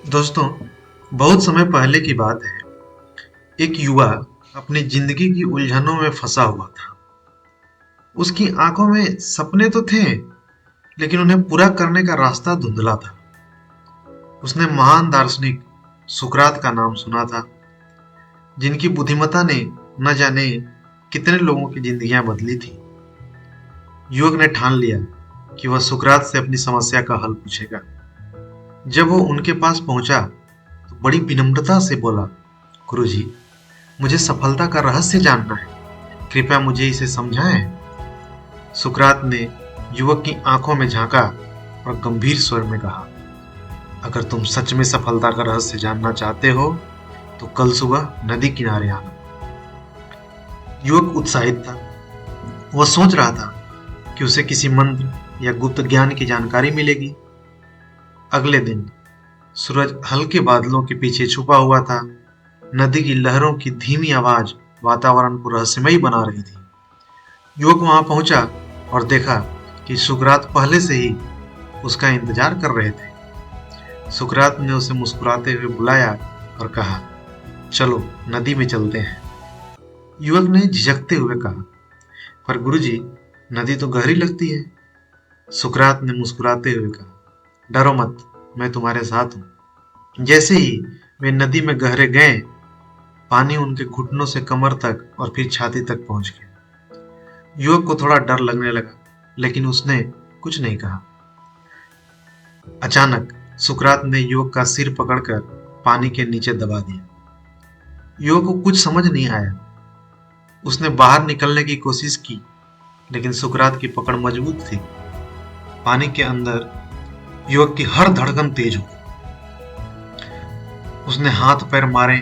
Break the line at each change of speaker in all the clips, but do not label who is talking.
दोस्तों, बहुत समय पहले की बात है। एक युवा अपनी जिंदगी की उलझनों में फंसा हुआ था। उसकी आंखों में सपने तो थे, लेकिन उन्हें पूरा करने का रास्ता धुंधला था। उसने महान दार्शनिक सुकरात का नाम सुना था, जिनकी बुद्धिमत्ता ने न जाने कितने लोगों की जिंदगियां बदली थी। युवक ने ठान लिया कि वह सुकरात से अपनी समस्या का हल पूछेगा। जब वो उनके पास पहुंचा तो बड़ी विनम्रता से बोला, गुरुजी, मुझे सफलता का रहस्य जानना है। कृपया मुझे इसे समझाएं। सुकरात ने युवक की आंखों में झांका और गंभीर स्वर में कहा, अगर तुम सच में सफलता का रहस्य जानना चाहते हो तो कल सुबह नदी किनारे आना। युवक उत्साहित था। वह सोच रहा था कि उसे किसी मंत्र या गुप्त ज्ञान की जानकारी मिलेगी। अगले दिन सूरज हल्के बादलों के पीछे छुपा हुआ था। नदी की लहरों की धीमी आवाज वातावरण को रहस्यमयी बना रही थी। युवक वहां पहुंचा और देखा कि सुकरात पहले से ही उसका इंतजार कर रहे थे। सुकरात ने उसे मुस्कुराते हुए बुलाया और कहा, चलो नदी में चलते हैं। युवक ने झिझकते हुए कहा, पर गुरुजी, नदी तो गहरी लगती है। सुकरात ने मुस्कुराते हुए कहा, डरो मत, मैं तुम्हारे साथ हूं। जैसे ही वे नदी में गहरे गए, पानी उनके घुटनों से कमर तक और फिर छाती तक पहुंच गया। युवक को थोड़ा डर लगने लगा, लेकिन उसने कुछ नहीं कहा। अचानक सुकरात ने युवक का सिर पकड़कर पानी के नीचे दबा दिया। युवक को कुछ समझ नहीं आया। उसने बाहर निकलने की कोशिश की, लेकिन सुकरात की पकड़ मजबूत थी। पानी के अंदर युवक की हर धड़कन तेज हो गई। उसने हाथ पैर मारे,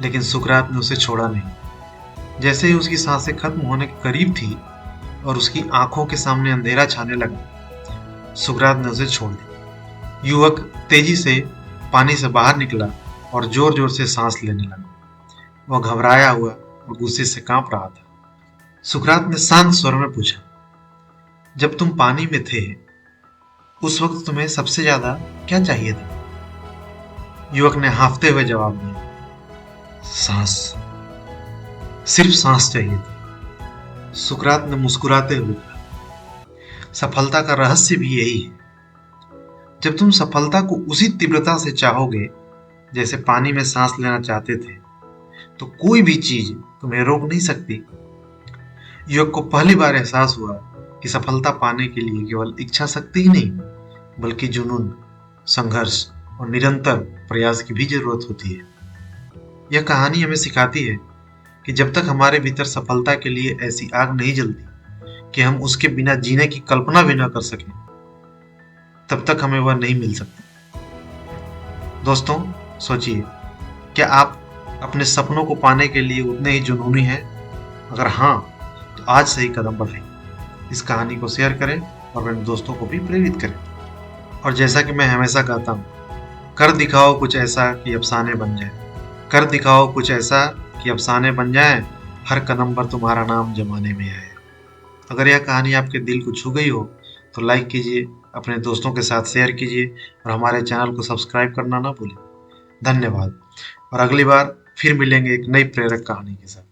लेकिन सुकरात ने उसे छोड़ा नहीं। जैसे ही उसकी सांसें खत्म होने के करीब थी और उसकी आंखों के सामने अंधेरा छाने लगा, सुकरात ने उसे छोड़ दिया। युवक तेजी से पानी से बाहर निकला और जोर जोर से सांस लेने लगा। वह घबराया हुआ और गुस्से से कांप रहा था। सुकरात ने शांत स्वर में पूछा, जब तुम पानी में थे उस वक्त तुम्हें सबसे ज्यादा क्या चाहिए था? युवक ने हांफते हुए जवाब दिया, सांस, सिर्फ सांस चाहिए थी। सुकरात ने मुस्कुराते हुए कहा, सफलता का रहस्य भी यही है। जब तुम सफलता को उसी तीव्रता से चाहोगे जैसे पानी में सांस लेना चाहते थे, तो कोई भी चीज तुम्हें रोक नहीं सकती। युवक को पहली बार एहसास हुआ कि सफलता पाने के लिए केवल इच्छा शक्ति ही नहीं, बल्कि जुनून, संघर्ष और निरंतर प्रयास की भी जरूरत होती है। यह कहानी हमें सिखाती है कि जब तक हमारे भीतर सफलता के लिए ऐसी आग नहीं जलती कि हम उसके बिना जीने की कल्पना भी न कर सकें, तब तक हमें वह नहीं मिल सकती। दोस्तों, सोचिए, क्या आप अपने सपनों को पाने के लिए उतने ही जुनूनी हैं? अगर हाँ, तो आज से ही कदम बढ़ाइए। इस कहानी को शेयर करें और अपने दोस्तों को भी प्रेरित करें। और जैसा कि मैं हमेशा कहता हूँ, कर दिखाओ कुछ ऐसा कि अफसाने बन जाए। कर दिखाओ कुछ ऐसा कि अफसाने बन जाए, हर कदम पर तुम्हारा नाम जमाने में आए। अगर यह कहानी आपके दिल को छू गई हो तो लाइक कीजिए, अपने दोस्तों के साथ शेयर कीजिए और हमारे चैनल को सब्सक्राइब करना ना भूलें। धन्यवाद, और अगली बार फिर मिलेंगे एक नई प्रेरक कहानी के साथ।